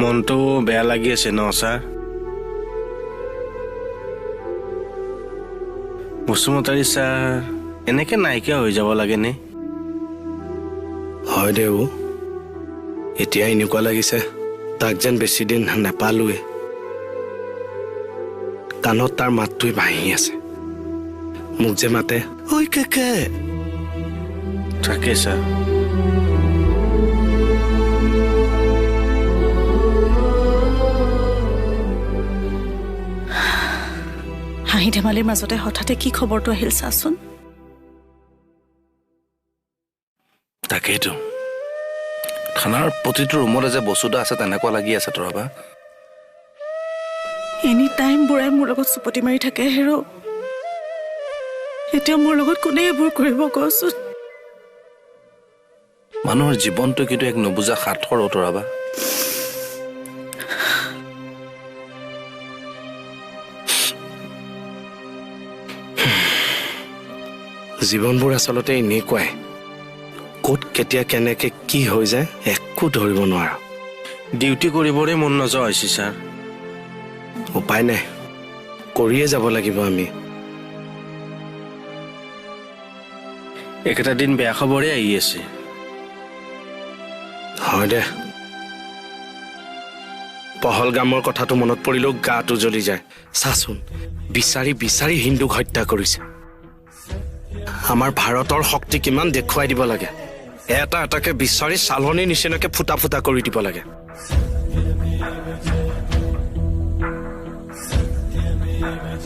মনটো বেয়া লাগি আছে ন ছাৰ? বসুমতাৰী ছাৰ এনেকে নাইকিয়া হৈ যাব লাগেনে? হয় দেও, এতিয়া এনেকুৱা লাগিছে তাক যেন বেছি দিন নাপালোৱে। কাণত তাৰ মাতটোৱে ভাহি আছে, মোক যে মাতে ঐ কেকে। তাকে ছাৰ। হাঁহি ধেমালিৰ মাজতে হঠাতে কি খবৰটো আহিল চাচোন। তাকেইতো, থানাৰ প্ৰতিটো ৰুমতে যে বস্তুটো আছে তেনেকুৱা লাগি আছে তৰবা। এনি টাইম বুঢ়াই মোৰ লগত চুপতি মাৰি থাকে হেৰ'। এতিয়া মোৰ লগত কোনে এইবোৰ কৰিব কচোন? মানুহৰ জীৱনটো কিন্তু এক নুবুজা সাঁথৰ তৰবা। জীৱনবোৰ আচলতে এনেকুৱাই, ক'ত কেতিয়া কেনেকে কি হৈ যায় একো ধৰিব নোৱাৰা। ডিউটি কৰিবৰে মন নোযোৱা হৈছে ছাৰ। উপায় নাই, কৰিয়ে যাব লাগিব আমি। একেটা দিন বেয়া খবৰে আহি আছে। হয় দে, পহলগামৰ কথাটো মনত পৰিলেও গাটো জ্বলি যায়। চাচোন, বিচাৰি বিচাৰি হিন্দুক হত্যা কৰিছে। আমাৰ ভাৰতৰ শক্তি কিমান দেখুৱাই দিব লাগে, এটা এটাকে বিচাৰি চালনীৰ নিচিনাকে ফুটা ফুটা কৰি দিব লাগে।